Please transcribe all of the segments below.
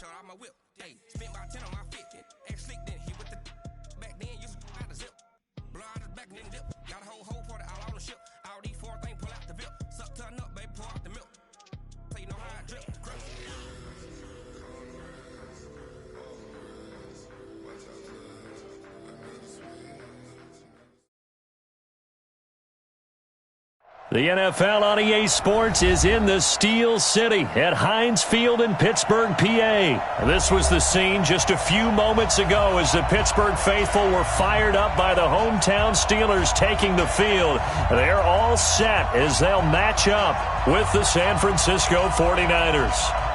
shut out my whip. Hey, spent about 10 on my fit. Act slick, then hit with the back then, used to out the zip. Blow out his back and then dip. Got a whole party all on the ship. All these four things pull out the VIP. Suck, turn up, baby, pour out the milk. So you know how I drip. The NFL on EA Sports is in the Steel City at Heinz Field in Pittsburgh, PA. This was the scene just a few moments ago as the Pittsburgh faithful were fired up by the hometown Steelers taking the field. They're all set as they'll match up with the San Francisco 49ers.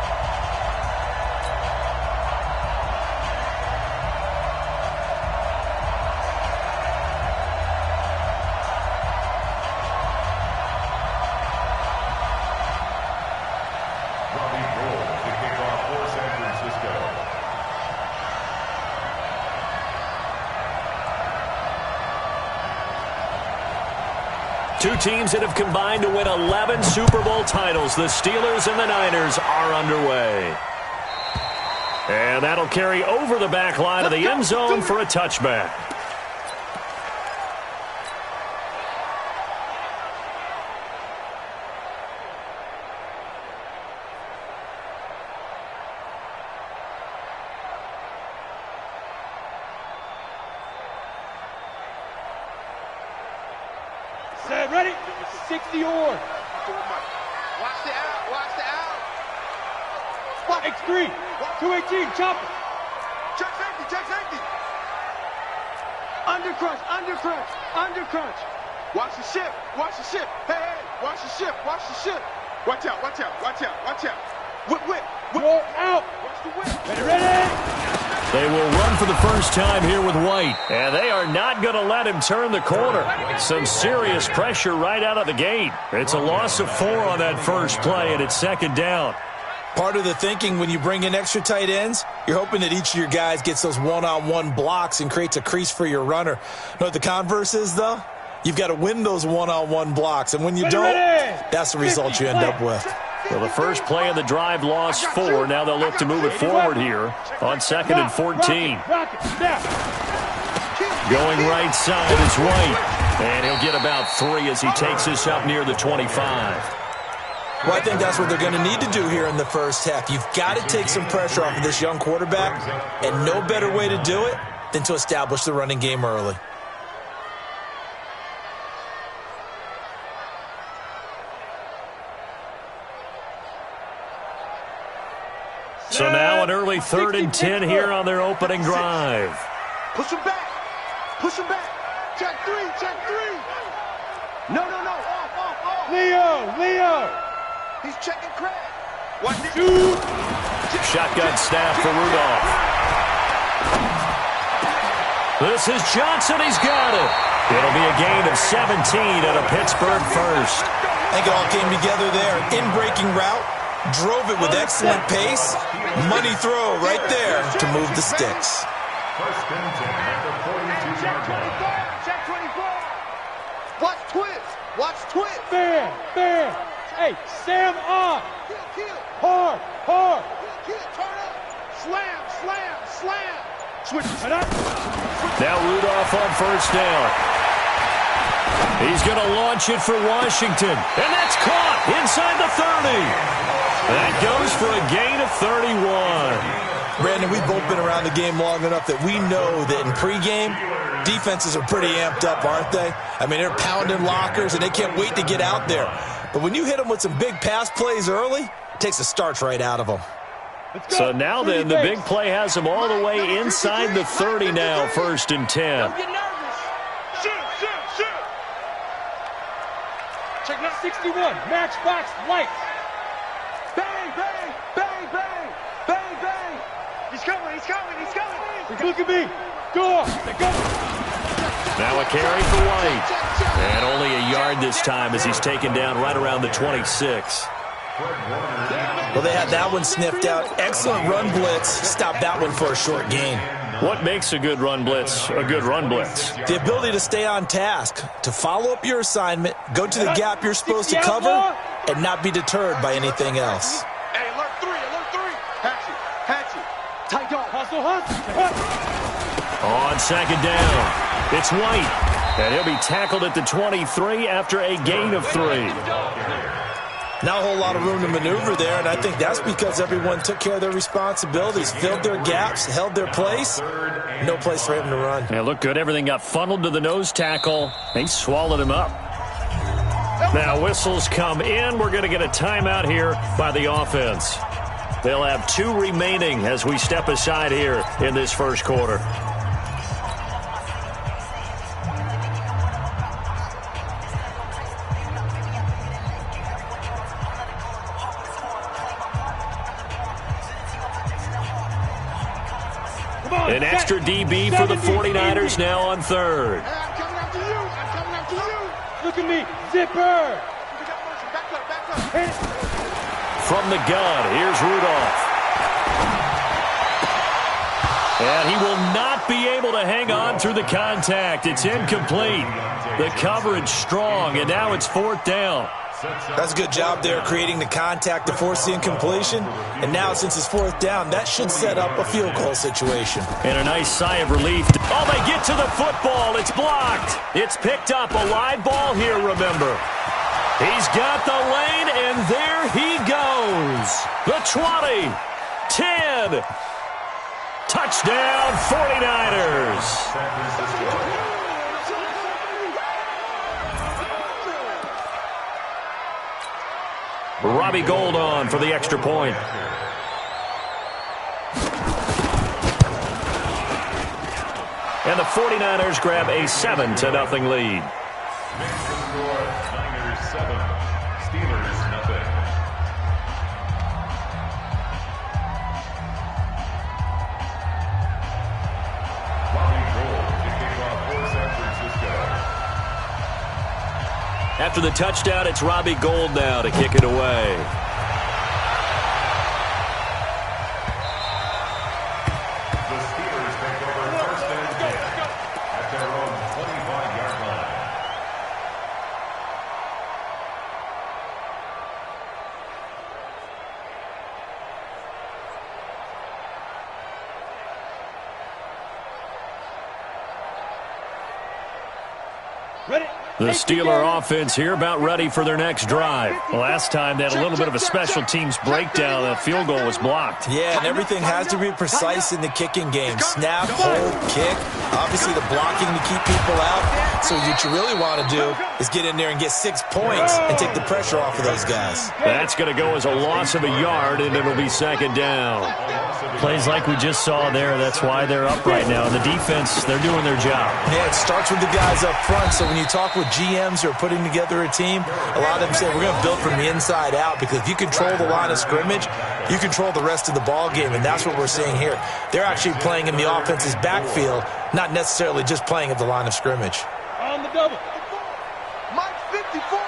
Two teams that have combined to win 11 Super Bowl titles. The Steelers and the Niners are underway. And that'll carry over the back line of the end zone for a touchback. Ready? 60 or. Watch the out. Watch the out. Spot X3. 218. Chop. Check safety. Check safety. Under crunch. Under crunch. Under crunch. Watch the ship. Watch the ship. Hey, hey. Watch the ship. Watch the ship. Watch out. Watch out. Watch out. Watch out. Whip, whip. Whip. Roll out. Watch the whip. Ready, ready. They will run for the first time here with White. And they are not going to let him turn the corner. Some serious pressure right out of the gate. It's a loss of 4 on that first play, and it's second down. Part of the thinking when you bring in extra tight ends, you're hoping that each of your guys gets those one-on-one blocks and creates a crease for your runner. You know what the converse is, though? You've got to win those one-on-one blocks, and when you don't, that's the result you end up with. Well, the first play of the drive lost 4. Now they'll look to move it forward here on 2nd and 14. Going right side is White. And he'll get about 3 as he takes this up near the 25. Well, I think that's what they're going to need to do here in the first half. You've got to take some pressure off of this young quarterback, and no better way to do it than to establish the running game early. So now an early 3rd and 10 here on their opening drive. Push him back. Push him back. Check 3. Check 3. No, no, no. Off. Leo. He's checking Craig. Watch this. Shotgun snap for Rudolph. This is Johnson. He's got it. It'll be a gain of 17 and a Pittsburgh first. I think it all came together there. In-breaking route. Drove it with excellent pace. Money throw right there to move the sticks. First and 10 at the 42-yard line. Check 24. Watch twist. Watch twist. Bam. Hey, Sam on. Kill. Hard. Kill. Turn up. Slam. Switch. Now Rudolph on first down. He's going to launch it for Washington. And that's caught inside the 30. That goes for a gain of 31. Brandon, we've both been around the game long enough that we know that in pregame, defenses are pretty amped up, aren't they? I mean, they're pounding lockers, and they can't wait to get out there. But when you hit them with some big pass plays early, it takes the starch right out of them. So now then, the big play has them all the way inside the 30 now, 1st and 10. Don't get nervous. Shoot. Check out 61. Matchbox lights. Bang. He's coming. Look at me. Go. Now a carry for White. And only a yard this time as he's taken down right around the 26. Well, they had that one sniffed out. Excellent run blitz. Stopped that one for a short gain. What makes a good run blitz a good run blitz? The ability to stay on task, to follow up your assignment, go to the gap you're supposed to cover, and not be deterred by anything else. Hey, alert 3. Hatchet. Hustle, hustle. On second down, it's White, and he'll be tackled at the 23 after a gain of 3. Not a whole lot of room to maneuver there, and I think that's because everyone took care of their responsibilities, filled their gaps, held their place. No place for him to run. Yeah, looked good. Everything got funneled to the nose tackle. They swallowed him up. Now whistles come in. We're going to get a timeout here by the offense. They'll have 2 remaining as we step aside here in this first quarter. An extra DB for the 49ers now on third. Hey, I'm coming after you. I'm coming after you. Look at me. Zipper. Back up, back up. From the gun, here's Rudolph. And he will not be able to hang on through the contact. It's incomplete. The coverage strong, and now it's 4th down. That's a good job there creating the contact to force the incompletion. And now since it's 4th down, that should set up a field goal situation. And a nice sigh of relief. Oh, they get to the football. It's blocked. It's picked up. A live ball here, remember. He's got the lane, and there he goes. The 20, 10. Touchdown, 49ers. Robbie Gould on for the extra point. And the 49ers grab a 7-0 lead. Niners 7, Steelers nothing. Robbie Gould to kick off for San Francisco. After the touchdown, it's Robbie Gould now to kick it away. The Steelers take over first and 10 at their own 25-yard line. Ready? The Steeler offense here about ready for their next drive. Last time they had a little bit of a special teams breakdown. That field goal was blocked. Yeah, and everything has to be precise in the kicking game. Snap, hold, kick. Obviously the blocking to keep people out. So what you really want to do is get in there and get 6 points and take the pressure off of those guys. That's going to go as a loss of a yard, and it'll be second down. Plays like we just saw there. That's why they're up right now. The defense, they're doing their job. Yeah, it starts with the guys up front. So when you talk with GMs who are putting together a team, a lot of them say we're going to build from the inside out, because if you control the line of scrimmage, you control the rest of the ball game, and that's what we're seeing here. They're actually playing in the offense's backfield, not necessarily just playing at the line of scrimmage. On the double. Mike 54.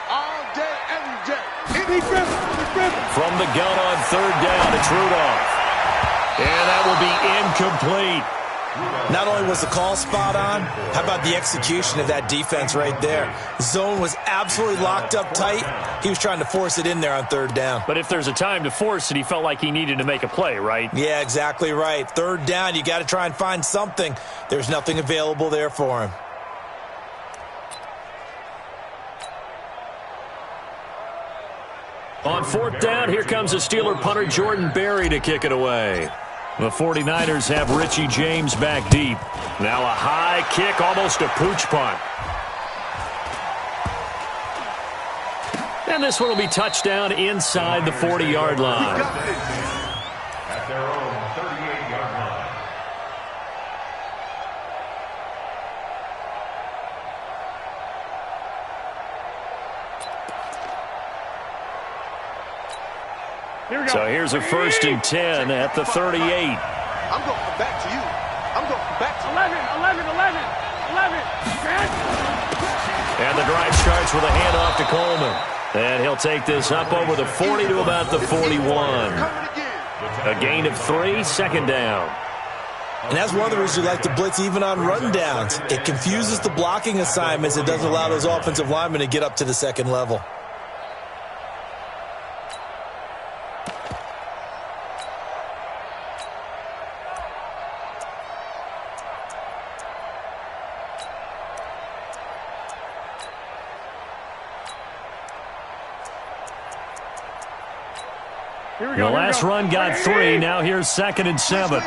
All day, every day. Be driven. Be driven. From the gun on third down, it's Rudolph. And that will be incomplete. Not only was the call spot on, how about the execution of that defense right there? Zone was absolutely locked up tight. He was trying to force it in there on third down. But if there's a time to force it, he felt like he needed to make a play, right? Yeah, exactly right. Third down, you got to try and find something. There's nothing available there for him. On fourth down, here comes the Steeler punter Jordan Berry to kick it away. The 49ers have Richie James back deep. Now a high kick, almost a pooch punt. And this one will be touchdown inside the 40-yard line. At their own 38-yard line. So here's a 1st and 10 at the 38. I'm going to come back to you. I'm going to come back to you. 11. And the drive starts with a handoff to Coleman. And he'll take this up over the 40 to about the 41. A gain of 3, second down. And that's one of the reasons we like to blitz even on rundowns. It confuses the blocking assignments. It doesn't allow those offensive linemen to get up to the second level. The last run got 3. Now here's 2nd and 7.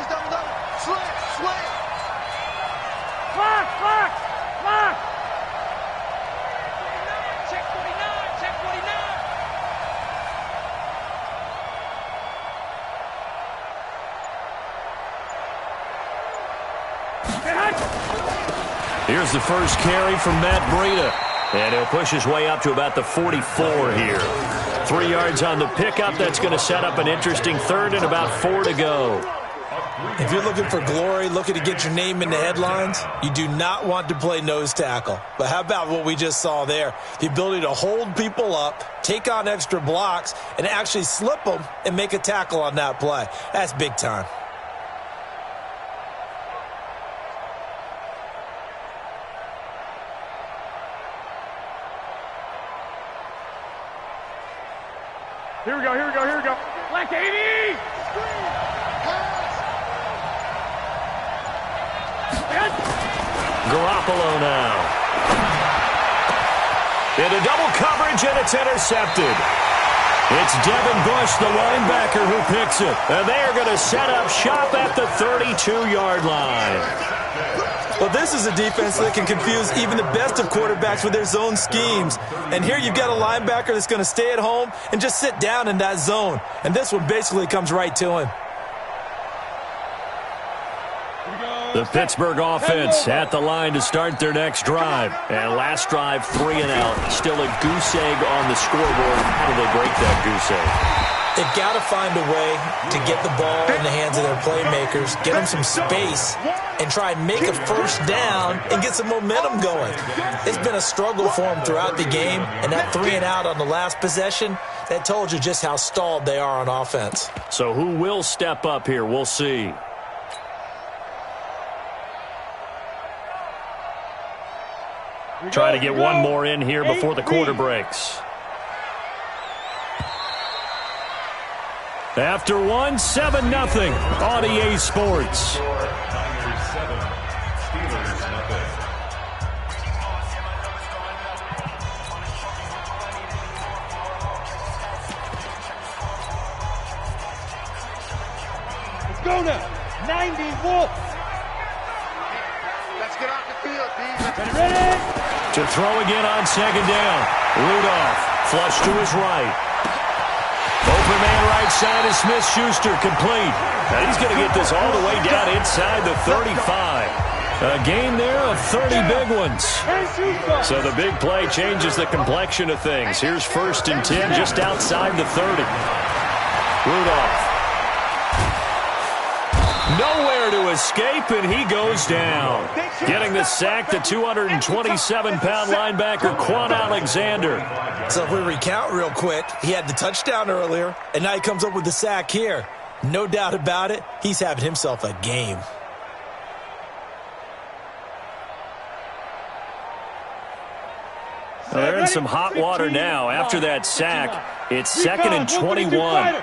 Here's the first carry from Matt Breida. And he'll push his way up to about the 44 here. 3 yards on the pickup. That's going to set up an interesting 3rd and about 4 to go. If you're looking for glory, looking to get your name in the headlines, you do not want to play nose tackle. But how about what we just saw there? The ability to hold people up, take on extra blocks, and actually slip them and make a tackle on that play. That's big time. Here we go. Black 80! Garoppolo now. Into double coverage, and it's intercepted. It's Devin Bush, the linebacker, who picks it. And they are going to set up shop at the 32-yard line. Well, this is a defense that can confuse even the best of quarterbacks with their zone schemes. And here you've got a linebacker that's going to stay at home and just sit down in that zone. And this one basically comes right to him. The Pittsburgh offense at the line to start their next drive. And last drive, 3 and out. Still a goose egg on the scoreboard. How do they break that goose egg? They've got to find a way to get the ball in the hands of their playmakers, get them some space, and try and make a first down and get some momentum going. It's been a struggle for them throughout the game, and that 3 and out on the last possession, that told you just how stalled they are on offense. So who will step up here? We'll see. Try to get one more in here before the quarter breaks. After 1, 7-0 on EA Sports. Niners 7, Steelers nothing. Let's go now. 90 Wolf. Let's get off the field, D. Ready? To throw again on 2nd down. Rudolph flush to his right. Open man right side is Smith-Schuster, complete. And he's going to get this all the way down inside the 35. A gain there of 30 big ones. So the big play changes the complexion of things. Here's 1st and 10 just outside the 30. Rudolph. Nowhere to escape, and he goes down. Getting the sack, the 227-pound linebacker, Quan Alexander. So if we recount real quick, he had the touchdown earlier, and now he comes up with the sack here. No doubt about it, he's having himself a game. Well, they're in some hot water now. After that sack, it's 2nd and 21.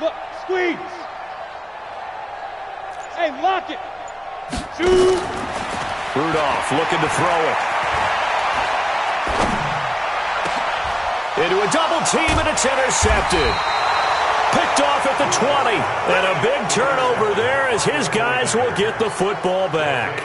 Look, squeeze. Hey, lock it. Shoot. Rudolph looking to throw it. Into a double team, and it's intercepted. Picked off at the 20. And a big turnover there as his guys will get the football back.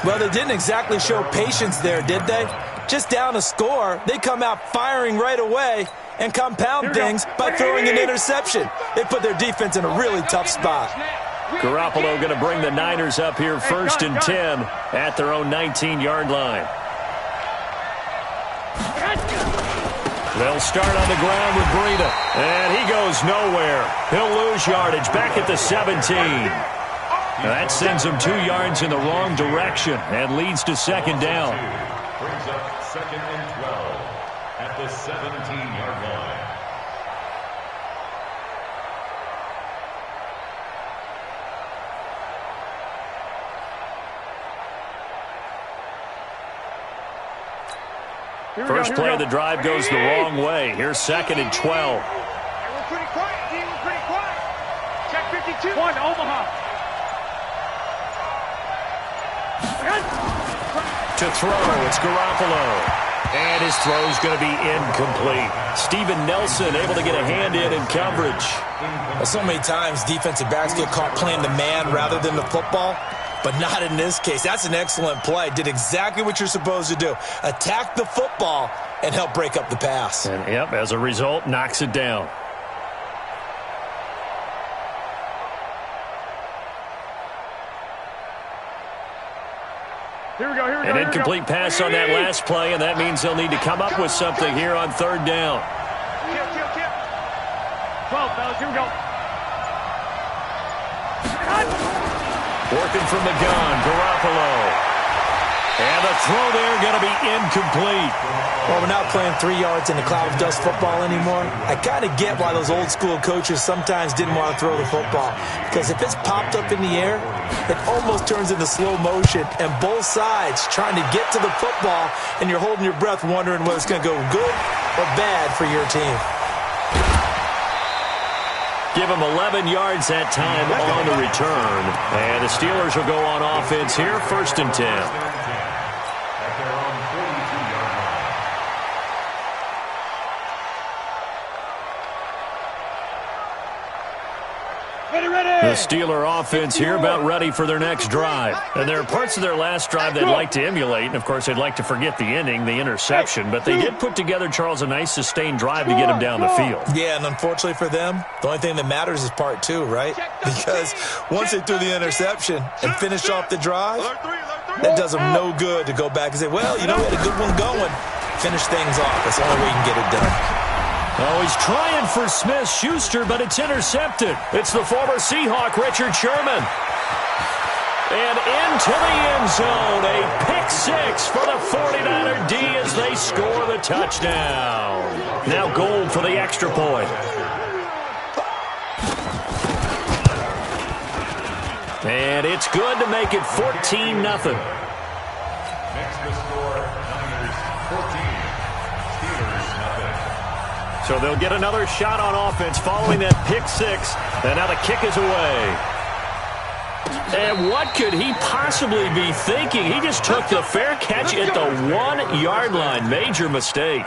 Well, they didn't exactly show patience there, did they? Just down a score, they come out firing right away and compound things by throwing an interception. They put their defense in a really tough spot. Garoppolo going to bring the Niners up here 1st and 10 at their own 19-yard line. They'll start on the ground with Breida, and he goes nowhere. He'll lose yardage back at the 17. That sends him 2 yards in the wrong direction and leads to 2nd down. Brings up 2nd and 12 at the 17-yard line. First play of the drive goes the wrong way. Here's 2nd and 12. We're pretty quiet, team. We're pretty quiet. Check 52. One, Omaha. to throw. It's Garoppolo. And his throw's going to be incomplete. Steven Nelson able to get a hand in coverage. Well, so many times defensive backs get caught playing the man rather than the football, but not in this case. That's an excellent play. Did exactly what you're supposed to do. Attack the football and help break up the pass. And, yep, as a result, knocks it down. Here we go, here we go. An incomplete pass on that last play, and that means they'll need to come up with something here on third down. 12, fellas, here we go. Working from the gun, Garoppolo. And the throw there going to be incomplete. Well, we're not playing 3 yards in a cloud of dust football anymore. I kind of get why those old school coaches sometimes didn't want to throw the football. Because if it's popped up in the air, it almost turns into slow motion. And both sides trying to get to the football, and you're holding your breath wondering whether it's going to go good or bad for your team. Give them 11 yards that time on the return. And the Steelers will go on offense here, 1st and 10. The Steeler offense here about ready for their next drive. And there are parts of their last drive they'd like to emulate. And, of course, they'd like to forget the ending, the interception. But they did put together, Charles, a nice sustained drive to get them down the field. Yeah, and unfortunately for them, the only thing that matters is part 2, right? Because once they threw the interception and finished off the drive, that does them no good to go back and say, well, you know, we had a good one going. Finish things off. That's the only way you can get it done. Oh, he's trying for Smith-Schuster, but it's intercepted. It's the former Seahawk, Richard Sherman. And into the end zone, a pick 6 for the 49er D as they score the touchdown. Now Gold for the extra point. And it's good to make it 14-0. Next to score, Niners 14. So they'll get another shot on offense following that pick 6. And now the kick is away. And what could he possibly be thinking? He just took the fair catch at the 1-yard line. Major mistake.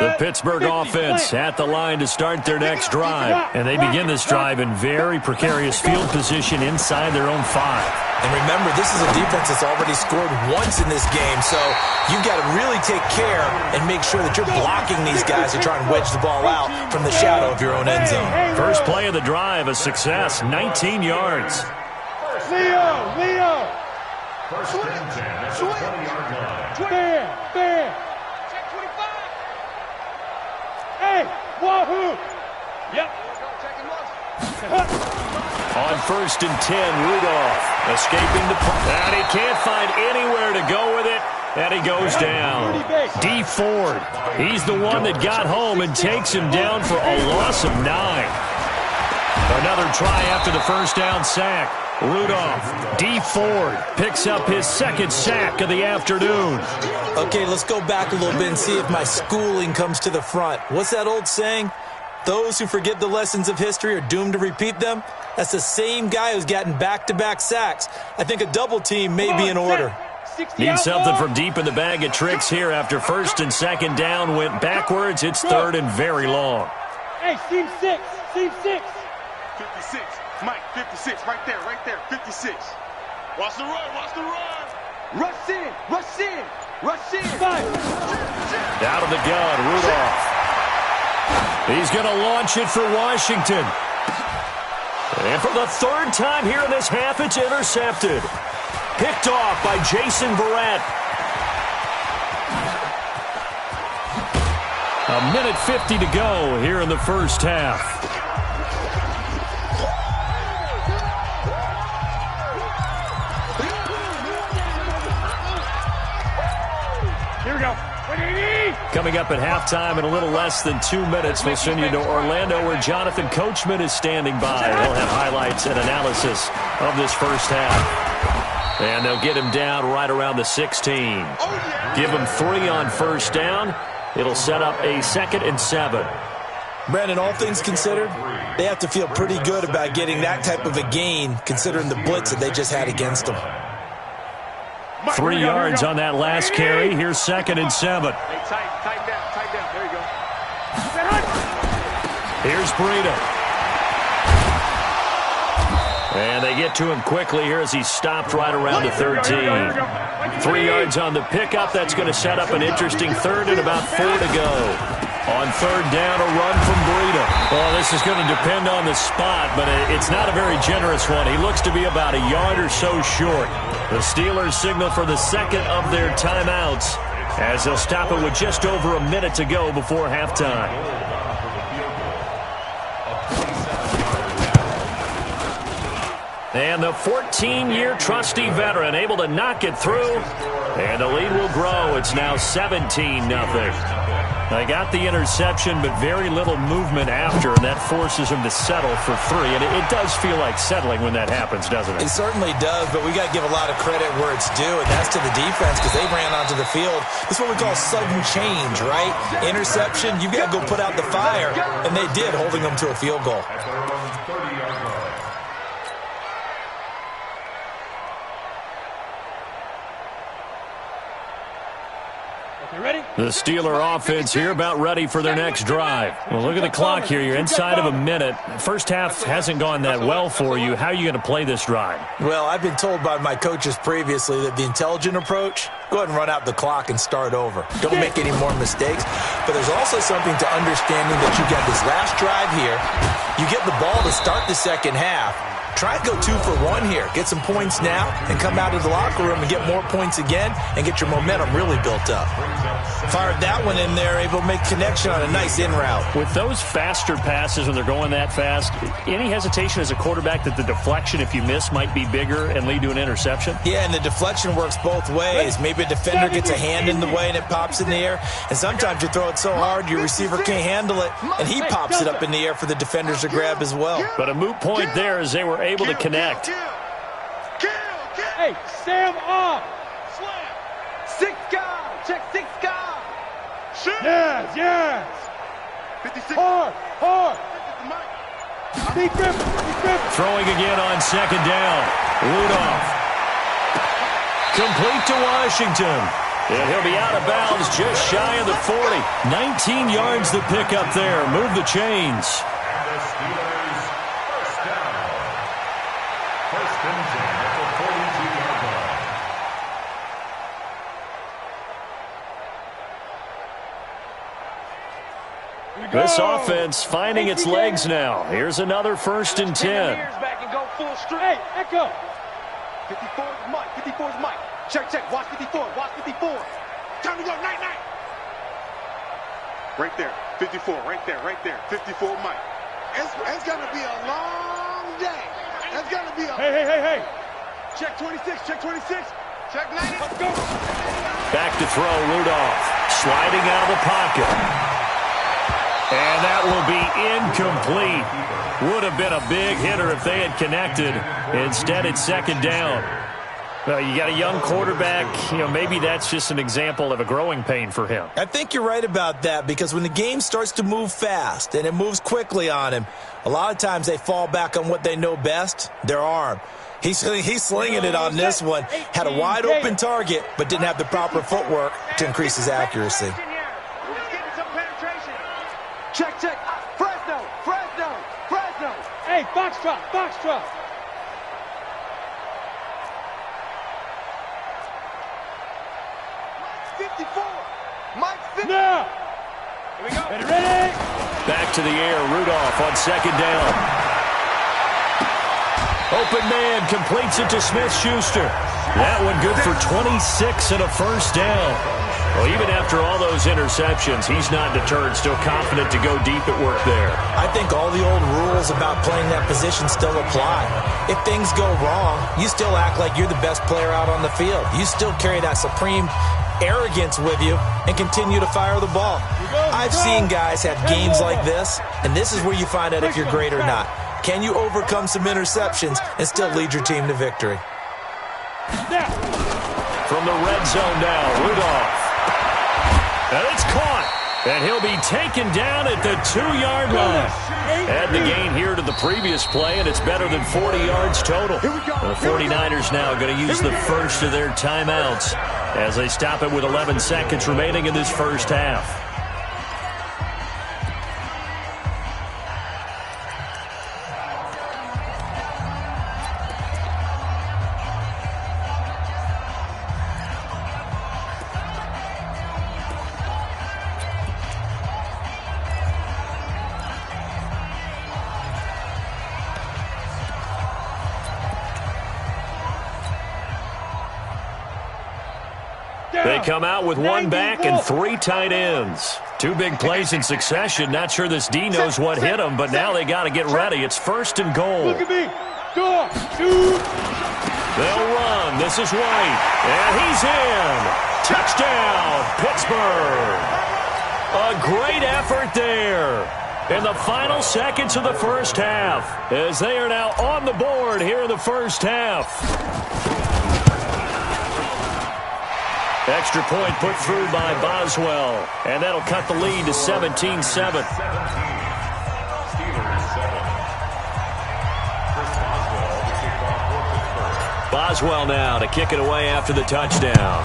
The Pittsburgh offense at the line to start their next drive. And they begin this drive in very precarious field position inside their own 5. And remember, this is a defense that's already scored once in this game, so you've got to really take care and make sure that you're blocking these guys to try and wedge the ball out from the shadow of your own end zone. First play of the drive, a success, 19 yards. Leo! First and 10 at the 20-yard line. Fair! Hey, wahoo! Yep. On 1st and 10, Rudolph escaping the punt. And he can't find anywhere to go with it, and he goes down. D. Ford, he's the one that got home and takes him down for a loss of 9. Another try after the first down sack. Rudolph, D. Ford picks up his 2nd sack of the afternoon. Okay, let's go back a little bit and see if my schooling comes to the front. What's that old saying? Those who forget the lessons of history are doomed to repeat them. That's the same guy who's gotten back-to-back sacks. I think a double team may be in order. Need something from deep in the bag of tricks here after 1st and 2nd down went backwards. It's 3rd and very long. Hey, seam 6. 56. Mike, 56, right there, 56. Watch the run. Rush in. 5. Out of the gun, Rudolph. He's going to launch it for Washington. And for the 3rd time here in this half, it's intercepted. Picked off by Jason Verrett. 1:50 to go here in the first half. Here we go. Coming up at halftime in a little less than 2 minutes, we'll send you to Orlando where Jonathan Coachman is standing by. He'll have highlights and analysis of this first half. And they'll get him down right around the 16. Give him 3 on first down. It'll set up a 2nd and 7. Brandon, all things considered, they have to feel pretty good about getting that type of a gain considering the blitz that they just had against them. 3 yards on that last carry. Here's 2nd and 7. Hey, tighten down. There you go. Here's Breida. And they get to him quickly here as he's stopped right around the 13. 3 yards on the pickup. That's going to set up an interesting 3rd and about 4 to go. On 3rd down, a run from Breida. Well, this is going to depend on the spot, but it's not a very generous one. He looks to be about a yard or so short. The Steelers signal for the 2nd of their timeouts as they'll stop it with just over a minute to go before halftime. And the 14-year trusty veteran able to knock it through. And the lead will grow. It's now 17-0. They got the interception, but very little movement after, and that forces him to settle for 3. And it does feel like settling when that happens, doesn't it? It certainly does, but we got to give a lot of credit where it's due, and that's to the defense because they ran onto the field. This is what we call sudden change, right? Interception, you've got to go put out the fire, and they did, holding them to a field goal. The Steeler offense here about ready for their next drive. Well, look at the clock here. You're inside of a minute. First half hasn't gone that well for you. How are you going to play this drive? Well, I've been told by my coaches previously that the intelligent approach, go ahead and run out the clock and start over. Don't make any more mistakes. But there's also something to understanding that you got this last drive here. You get the ball to start the second half. Try and go 2 for 1 here. Get some points now and come out of the locker room and get more points again and get your momentum really built up. Fired that one in there, able to make connection on a nice in route. With those faster passes when they're going that fast, any hesitation as a quarterback that the deflection, if you miss, might be bigger and lead to an interception? Yeah, and the deflection works both ways. Maybe a defender gets a hand in the way and it pops in the air. And sometimes you throw it so hard your receiver can't handle it, and he pops it up in the air for the defenders to grab as well. But a moot point there as they were able to connect. Hey, Sam off. Slam. 6 guys. Check 6 guys. Yes. 56. Hard. Deep grip. Throwing again on 2nd down. Rudolph. Complete to Washington. And he'll be out of bounds just shy of the 40. 19 yards the pickup there. Move the chains. And the Steelers first down. First and 10 at the 42-yard line. This offense finding its legs now. Here's another 1st and 10. Back and go full straight. Echo. 54's Mike. Check. Watch 54. Time to go. Night. Right there. 54. Right there. 54 Mike. It's going to be a long day. It's going to be a... Hey. Check 26. Check 90. Let's go. Back to throw, Rudolph. Sliding out of the pocket. And that will be incomplete. Would have been a big hitter if they had connected. Instead, it's 2nd down. Well, you got a young quarterback. Maybe that's just an example of a growing pain for him. I think you're right about that because when the game starts to move fast and it moves quickly on him, a lot of times they fall back on what they know best, their arm. He's slinging it on this one. Had a wide open target, but didn't have the proper footwork to increase his accuracy. Check. Fresno. Hey, box drop. 54. Mike 50. Now. Here we go. Ready? Back to the air. Rudolph on 2nd down. Open man completes it to Smith-Schuster. That one good for 26 and a 1st down. Well, even after all those interceptions, he's not deterred, still confident to go deep at work there. I think all the old rules about playing that position still apply. If things go wrong, you still act like you're the best player out on the field. You still carry that supreme arrogance with you and continue to fire the ball. I've seen guys have games like this, and this is where you find out if you're great or not. Can you overcome some interceptions and still lead your team to victory? From the red zone now, Rudolph. And it's caught. And he'll be taken down at the 2-yard line. Add the gain here to the previous play, and it's better than 40 yards total. The 49ers now going to use the first of their timeouts as they stop it with 11 seconds remaining in this first half. They come out with one back and 3 tight ends. 2 big plays in succession. Not sure this D knows what hit them, but now they got to get ready. It's 1st and goal. Look at me. Go. Shoot. They'll run. This is White. And he's in. Touchdown, Pittsburgh. A great effort there in the final seconds of the first half as they are now on the board here in the first half. Extra point put through by Boswell, and that'll cut the lead to 17-7. Boswell now to kick it away after the touchdown.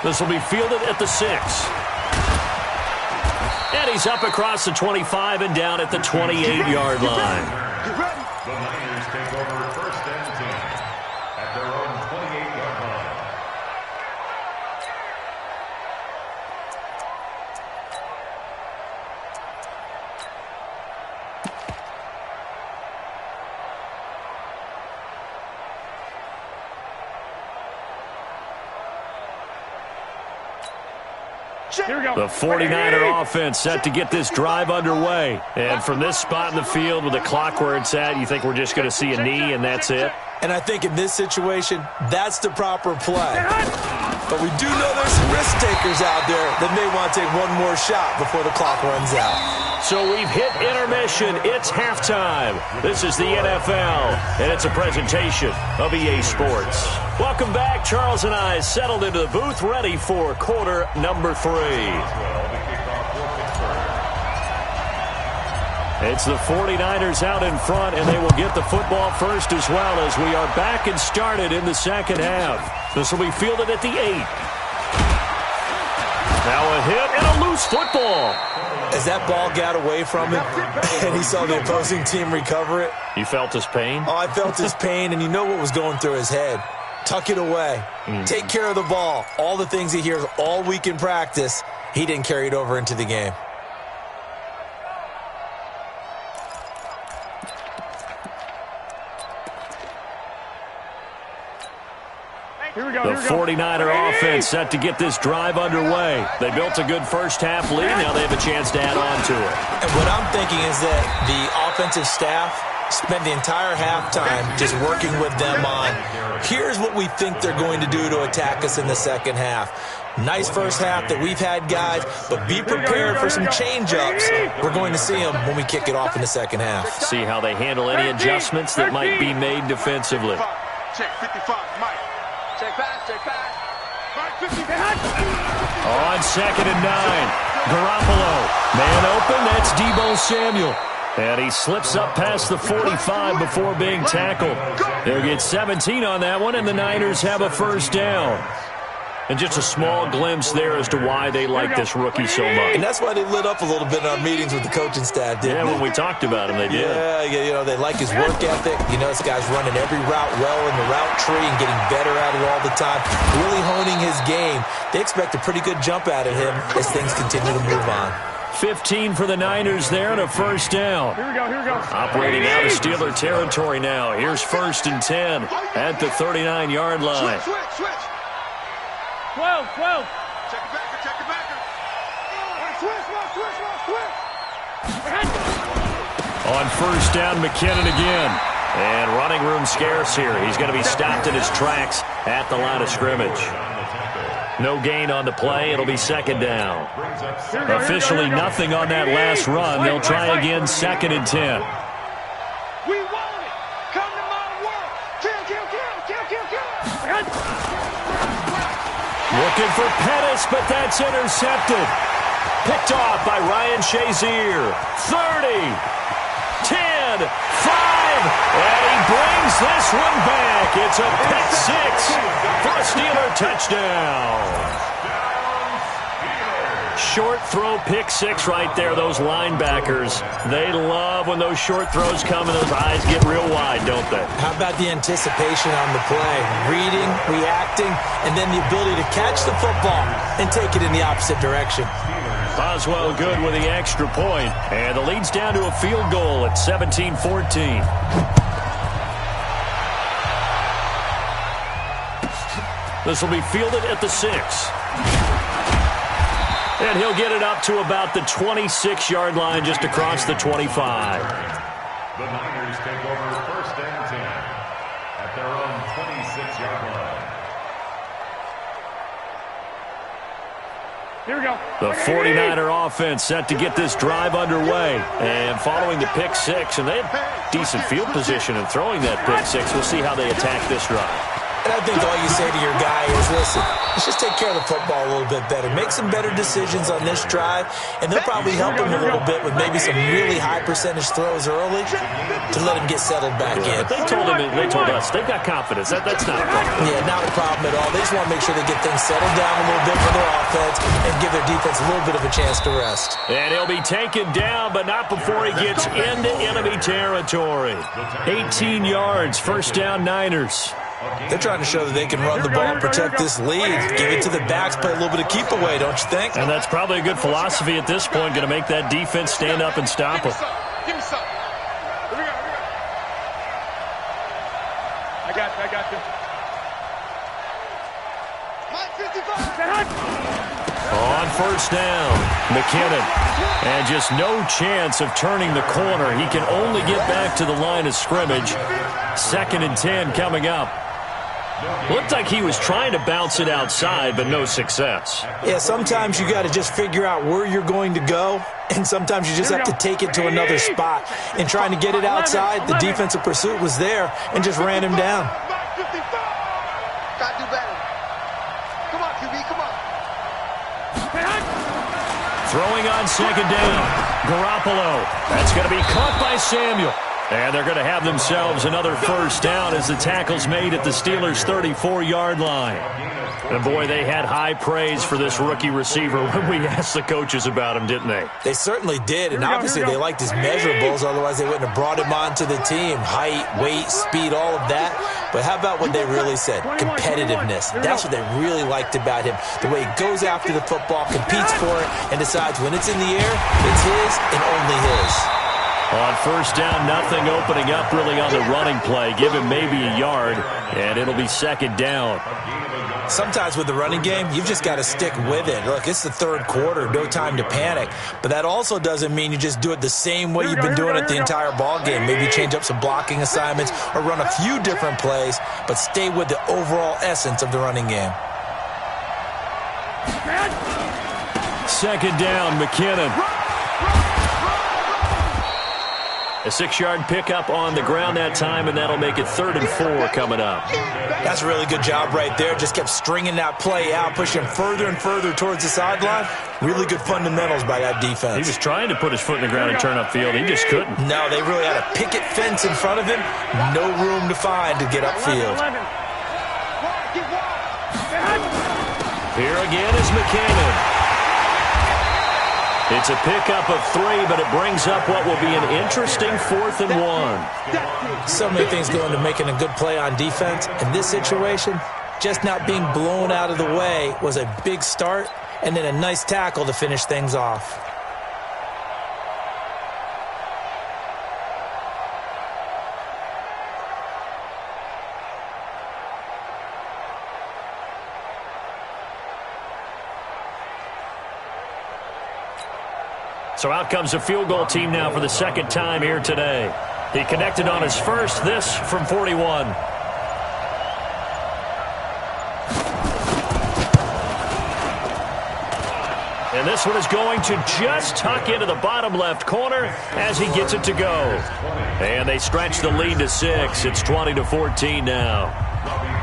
This will be fielded at the 6. And he's up across the 25 and down at the 28-yard line. The Niners take over 1st and 10 at their own 28-yard line. The 49er offense set to get this drive underway. And from this spot in the field with the clock where it's at, you think we're just going to see a knee and that's it? And I think in this situation, that's the proper play. But we do know there's some risk takers out there that may want to take one more shot before the clock runs out. So we've hit intermission. It's halftime. This is the NFL, and it's a presentation of EA Sports. Welcome back. Charles and I settled into the booth, ready for quarter number 3. It's the 49ers out in front, and they will get the football first as well as we are back and started in the second half. This will be fielded at the 8. Now a hit and a loose football. As that ball got away from him and he saw the opposing team recover it. You felt his pain? Oh, I felt his pain, and you know what was going through his head. Tuck it away. Take care of the ball. All the things he hears all week in practice, he didn't carry it over into the game. The 49er offense set to get this drive underway. They built a good first half lead. Now they have a chance to add on to it. And what I'm thinking is that the offensive staff spent the entire halftime just working with them on, here's what we think they're going to do to attack us in the second half. Nice first half that we've had, guys, but be prepared for some change-ups. We're going to see them when we kick it off in the second half. See how they handle any adjustments that might be made defensively. Check 55, Mike. Check pass, check pass. Mike 50. On 2nd and 9, Garoppolo. Man open, that's Deebo Samuel. And he slips up past the 45 before being tackled. They'll get 17 on that one, and the Niners have a first down. And just a small glimpse there as to why they like this rookie so much. And that's why they lit up a little bit in our meetings with the coaching staff, didn't they? Yeah, when we talked about him, they did. Yeah, you know, they like his work ethic. You know, this guy's running every route well in the route tree and getting better at it all the time, really honing his game. They expect a pretty good jump out of him as things continue to move on. 15 for the Niners there and a first down. Here we go. Operating out of Steeler territory now. Here's 1st and 10 at the 39-yard line. Switch. 12. Check it backer. Switch. On first down, McKinnon again. And running room scarce here. He's going to be stopped in his tracks at the line of scrimmage. No gain on the play. It'll be second down. Officially nothing on that last run. They'll try again, 2nd and 10. We want it. Come to my world. Kill, kill, kill, kill, kill, kill. Looking for Pettis, but that's intercepted. Picked off by Ryan Shazier. 30, 10, 5, and he brings this one back. It's a pick 6 for a Steeler touchdown. Short throw pick 6 right there. Those linebackers, they love when those short throws come and those eyes get real wide, don't they? How about the anticipation on the play? Reading, reacting, and then the ability to catch the football and take it in the opposite direction. Boswell good with the extra point, and the lead's down to a field goal at 17-14. This will be fielded at the 6. And he'll get it up to about the 26-yard line, just across the 25. The Niners take over 1st and 10 at their own 26-yard line. Here we go. The 49er offense set to get this drive underway. And following the pick 6, and they had decent field position in throwing that pick 6. We'll see how they attack this drive. And I think all you say to your guy is, listen, let's just take care of the football a little bit better. Make some better decisions on this drive, and they'll probably help him a little bit with maybe some really high percentage throws early to let him get settled back in. But they told us they've got confidence. That's not a problem. Yeah, not a problem at all. They just want to make sure they get things settled down a little bit for their offense and give their defense a little bit of a chance to rest. And he'll be taken down, but not before he gets into enemy territory. 18 yards, 1st down Niners. They're trying to show that they can run the ball and protect this lead. Give it to the backs, play a little bit of keep away, don't you think? And that's probably a good philosophy at this point, going to make that defense stand up and stop them. Give me some. Here we go. I got you. My 55. On 1st down, McKinnon. And just no chance of turning the corner. He can only get back to the line of scrimmage. 2nd and 10 coming up. Looked like he was trying to bounce it outside, but no success. Yeah, sometimes you got to just figure out where you're going to go, and sometimes you just have to take it to another spot. In trying to get it outside, the defensive pursuit was there and just ran him down. Got to do better. Come on, QB, come on. Throwing on 2nd down. Garoppolo. That's going to be caught by Samuel. And they're going to have themselves another 1st down as the tackle's made at the Steelers' 34-yard line. And boy, they had high praise for this rookie receiver when we asked the coaches about him, didn't they? They certainly did, and obviously they liked his measurables, otherwise they wouldn't have brought him onto the team. Height, weight, speed, all of that. But how about what they really said? Competitiveness. That's what they really liked about him. The way he goes after the football, competes for it, and decides when it's in the air, it's his and only his. On 1st down, nothing opening up really on the running play. Give him maybe a yard, and it'll be 2nd down. Sometimes with the running game, you've just got to stick with it. Look, it's the 3rd quarter, no time to panic. But that also doesn't mean you just do it the same way you've been doing it the entire ball game. Maybe change up some blocking assignments or run a few different plays, but stay with the overall essence of the running game. 2nd down, McKinnon. A 6-yard pickup on the ground that time, and that'll make it 3rd and 4 coming up. That's a really good job right there. Just kept stringing that play out, pushing him further and further towards the sideline. Really good fundamentals by that defense. He was trying to put his foot in the ground and turn upfield. He just couldn't. No, they really had a picket fence in front of him. No room to find to get upfield. Here again is McKinnon. It's a pickup of 3, but it brings up what will be an interesting 4th and 1. So many things go into making a good play on defense. In this situation, just not being blown out of the way was a big start, and then a nice tackle to finish things off. So out comes a field goal team now for the 2nd time here today. He connected on his first, this from 41. And this one is going to just tuck into the bottom left corner as he gets it to go. And they stretch the lead to 6. It's 20-14 now.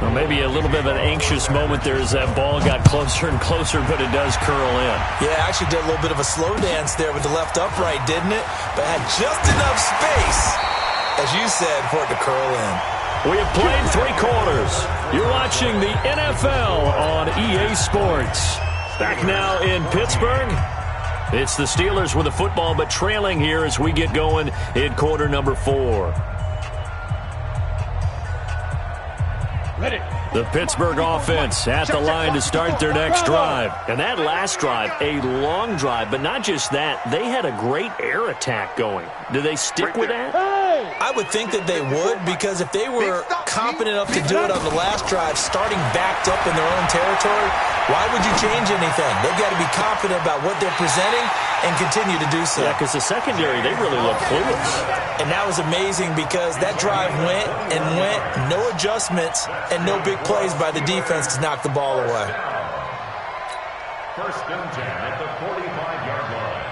Well, maybe a little bit of an anxious moment there as that ball got closer and closer, but it does curl in. Yeah, actually did a little bit of a slow dance there with the left upright, didn't it? But had just enough space, as you said, for it to curl in. We have played 3 quarters. You're watching the NFL on EA Sports. Back now in Pittsburgh. It's the Steelers with the football, but trailing here as we get going in quarter number 4. Ready. The Pittsburgh offense at the line to start their next drive. And that last drive, a long drive, but not just that. They had a great air attack going. Do they stick with that? I would think that they would, because if they were confident enough to do it on the last drive, starting backed up in their own territory, why would you change anything? They've got to be confident about what they're presenting and continue to do so. Yeah, because the secondary, they really look clueless. And that was amazing because that drive went and went, no adjustments, and no big plays by the defense to knock the ball away. First and 10 at the 45-yard line.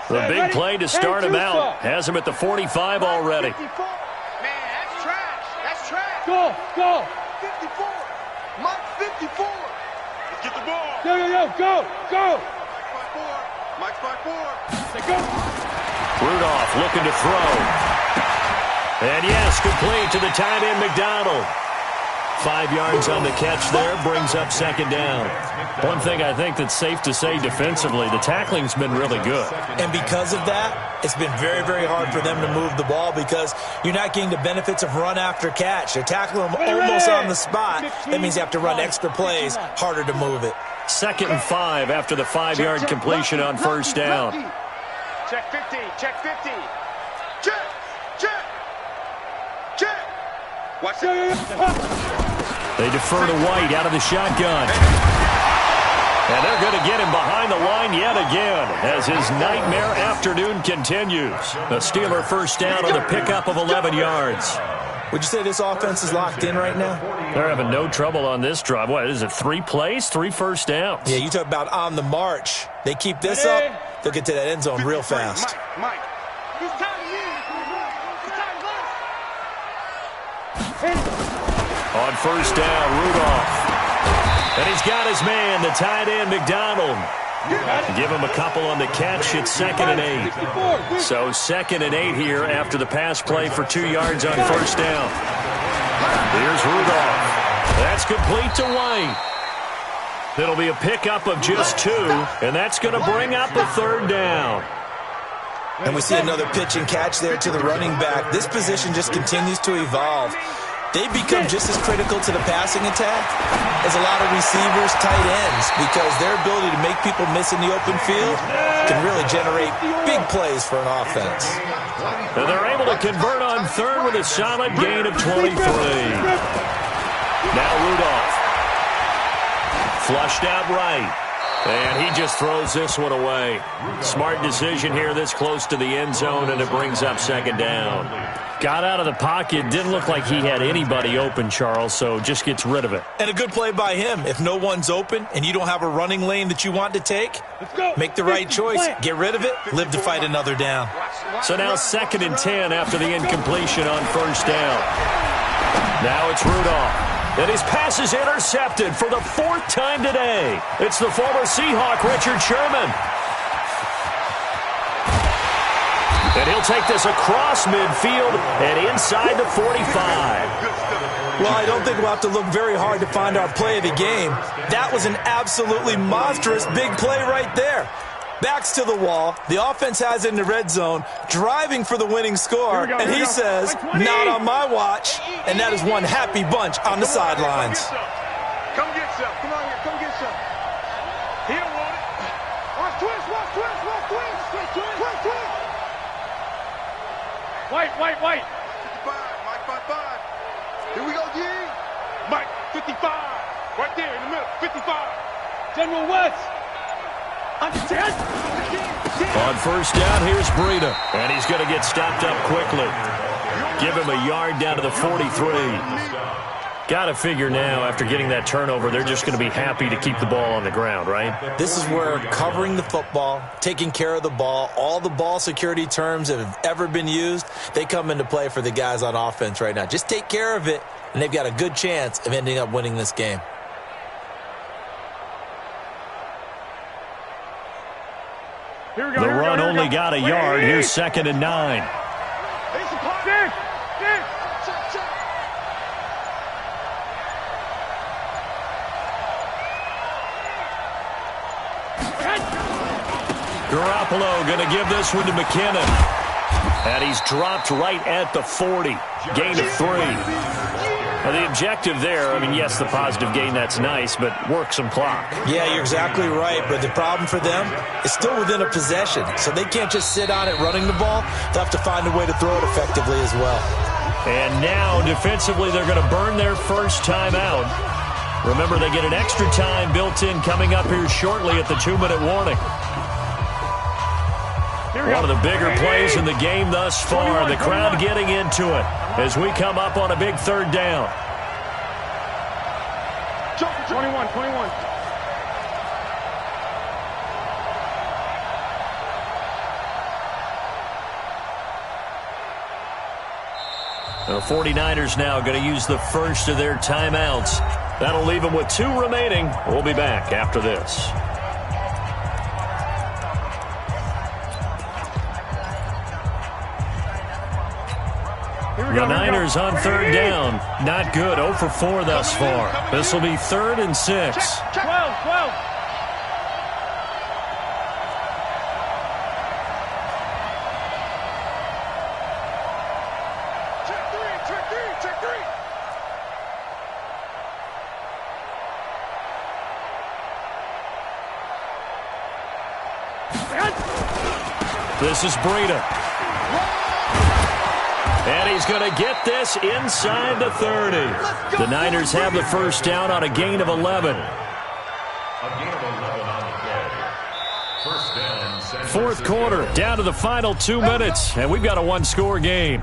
The big play to start him out. Has him at the 45 already. Man, that's trash. That's trash. Go, go. 54. Mike 54. Let's get the ball. Go. Mike's by 4. Say go. Rudolph looking to throw. And yes, complete to the tight end, McDonald. 5 yards on the catch there, brings up second down. One thing I think that's safe to say defensively, the tackling's been really good. And because of that, it's been very, very hard for them to move the ball because you're not getting the benefits of run after catch. They're tackling them almost on the spot. That means you have to run extra plays, harder to move it. 2nd and 5 after the 5-yard completion on first down. Check 15. Check 15. Check. Watch it. They defer to White out of the shotgun. And they're going to get him behind the line yet again as his nightmare afternoon continues. The Steeler first down on the pickup of 11 yards. Would you say this offense is locked in right now? They're having no trouble on this drive. What is it, 3 plays, 3 first downs? Yeah, you talk about on the march. They keep this up, they'll get to that end zone real fast. Mike. It's time to use. It's time to On first down, Rudolph. And he's got his man, the tight end, McDonald. Give him a couple on the catch. It's 2nd and 8. So 2nd and 8 here after the pass play for 2 yards on first down. Here's Rudolph. That's complete to White. It'll be a pickup of just 2, and that's going to bring up a 3rd down. And we see another pitch and catch there to the running back. This position just continues to evolve. They become just as critical to the passing attack as a lot of receivers, tight ends, because their ability to make people miss in the open field can really generate big plays for an offense. And they're able to convert on 3rd with a solid gain of 23. Now Rudolph. Flushed out right. And he just throws this one away. Smart decision here this close to the end zone, and it brings up 2nd down. Got out of the pocket. Didn't look like he had anybody open, Charles, so just gets rid of it. And a good play by him. If no one's open and you don't have a running lane that you want to take, make the right choice. Get rid of it. Live to fight another down. So now 2nd and 10 after the incompletion on first down. Now it's Rudolph. And his pass is intercepted for the 4th time today. It's the former Seahawk, Richard Sherman. And he'll take this across midfield and inside the 45. Well, I don't think we'll have to look very hard to find our play of the game. That was an absolutely monstrous big play right there. Backs to the wall. The offense has it in the red zone, driving for the winning score. And he says, not on my watch. And that is one happy bunch on the sidelines. Come get some. Come on here. Come get some. He don't want it. Watch twist. White. 55. Mike 55. Here we go, G. Mike 55. Right there in the middle. 55. General West. On first down, here's Breida. And he's going to get stopped up quickly. Give him a yard down to the 43. Got to figure now, after getting that turnover, they're just going to be happy to keep the ball on the ground, right? This is where covering the football, taking care of the ball, all the ball security terms that have ever been used, they come into play for the guys on offense right now. Just take care of it, and they've got a good chance of ending up winning this game. The run only got a yard. Here's 2nd and 9. Garoppolo going to give this one to McKinnon. And he's dropped right at the 40. Gain of 3. Now the objective there, I mean, yes, the positive gain, that's nice, but work some clock. Yeah, you're exactly right, but the problem for them is still within a possession, so they can't just sit on it running the ball. They'll have to find a way to throw it effectively as well. And now, defensively, they're going to burn their first time out. Remember, they get an extra time built in coming up here shortly at the 2-minute warning. One of the bigger plays in the game thus far. The crowd getting into it as we come up on a big 3rd down. 21. The 49ers now going to use the first of their timeouts. That'll leave them with 2 remaining. We'll be back after this. The Niners on 3rd down. Not good. 0 for 4 thus far. This will be 3rd and 6. 12. Check three. This is Breida. And he's going to get this inside the 30. The Niners have the first down on a gain of 11. A gain of 11 on the play. First down, San 4th quarter, down to the final 2 minutes, and we've got a 1-score game.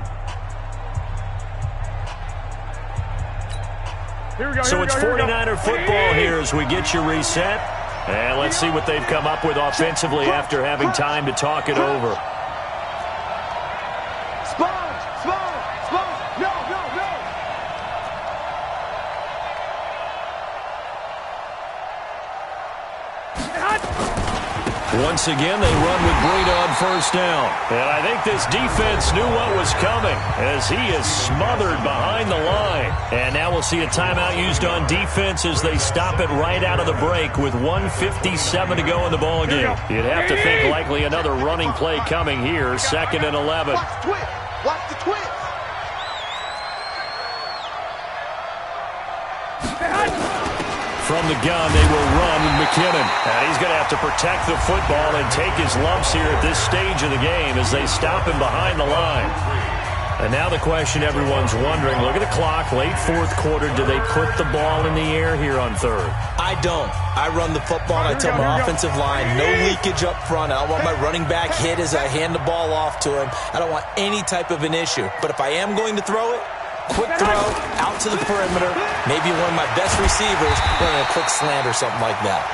So it's 49er football here as we get you reset. And let's see what they've come up with offensively after having time to talk it over. Once again, they run with Breida on first down. And I think this defense knew what was coming as he is smothered behind the line. And now we'll see a timeout used on defense as they stop it right out of the break with 1:57 to go in the ballgame. You'd have to think likely another running play coming here, 2nd and 11. Watch the twist. From the gun, they will run with McKinnon. And he's going to have to protect the football and take his lumps here at this stage of the game as they stop him behind the line. And now the question everyone's wondering, look at the clock, late 4th quarter, do they put the ball in the air here on 3rd? I don't. I run the football, and I tell my offensive line, no leakage up front. I don't want my running back hit as I hand the ball off to him. I don't want any type of an issue. But if I am going to throw it, quick throw, out to the perimeter, maybe one of my best receivers running a quick slant or something like that.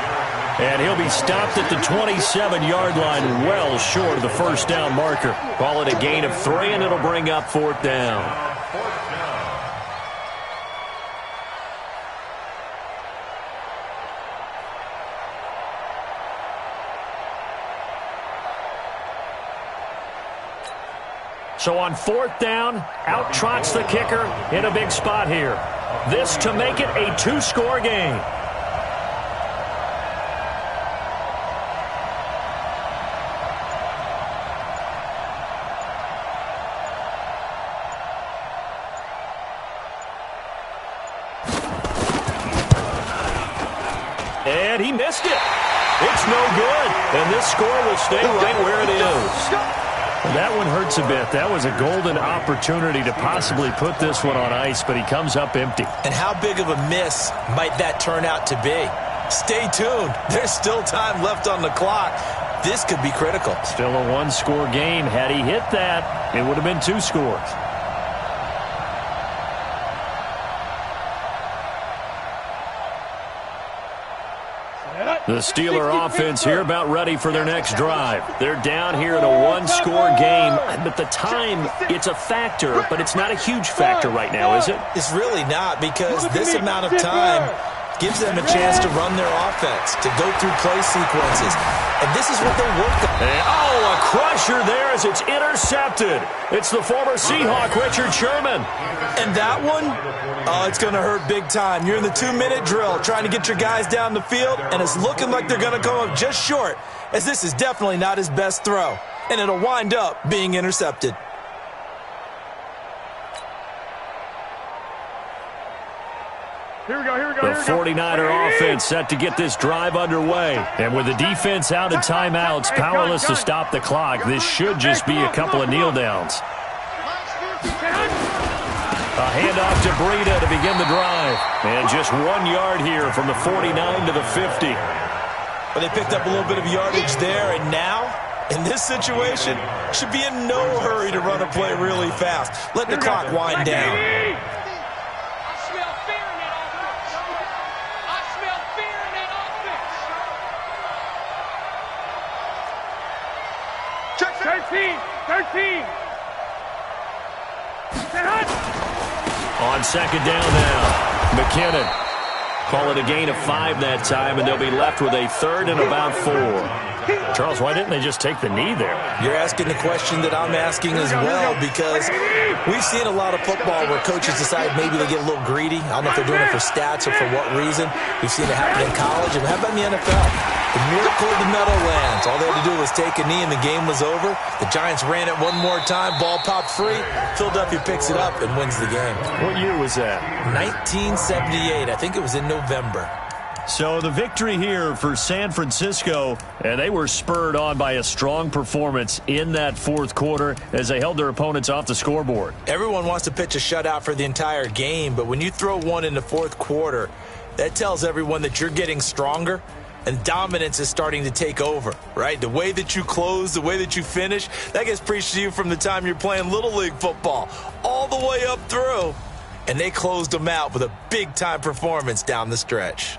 And he'll be stopped at the 27-yard line, well short of the first down marker. Call it a gain of 3, and it'll bring up 4th down. So on 4th down, out trots the kicker in a big spot here. This to make it a 2-score game. And he missed it. It's no good. And this score will stay right where it is. That one hurts a bit. That was a golden opportunity to possibly put this one on ice, but he comes up empty. And how big of a miss might that turn out to be? Stay tuned. There's still time left on the clock. This could be critical. Still a 1-score game. Had he hit that, it would have been 2 scores. The Steeler offense here about ready for their next drive. They're down here in a one-score game, but the time, it's a factor, but it's not a huge factor right now, is it? It's really not, because this amount of time gives them a chance to run their offense, to go through play sequences. And this is what they're working on. Oh, a crusher there as it's intercepted. It's the former Seahawk, Richard Sherman. And that one, oh, it's going to hurt big time. You're in the 2-minute drill trying to get your guys down the field, and it's looking like they're going to come up just short, as this is definitely not his best throw. And it'll wind up being intercepted. Here we go. The 49er offense set to get this drive underway. And with the defense out of timeouts, powerless to stop the clock, this should just be a couple of kneel downs. A handoff to Breida to begin the drive. And just 1 yard here from the 49 to the 50. But they picked up a little bit of yardage there, and now, in this situation, should be in no hurry to run a play really fast. Let the clock wind down. On second down now, McKinnon. Call it a gain of 5 that time, and they'll be left with a 3rd and about 4. Charles, why didn't they just take the knee there? You're asking the question that I'm asking as well, because we've seen a lot of football where coaches decide maybe they get a little greedy. I don't know if they're doing it for stats or for what reason. We've seen it happen in college, and how about in the NFL? The miracle of the Meadowlands. All they had to do was take a knee, and the game was over. The Giants ran it one more time. Ball popped free. Philadelphia picks it up and wins the game. What year was that? 1978. I think it was in November. So the victory here for San Francisco, and they were spurred on by a strong performance in that fourth quarter as they held their opponents off the scoreboard. Everyone wants to pitch a shutout for the entire game, but when you throw one in the fourth quarter, that tells everyone that you're getting stronger and dominance is starting to take over, right? The way that you close, the way that you finish, that gets preached to you from the time you're playing Little League football all the way up through. And they closed them out with a big-time performance down the stretch.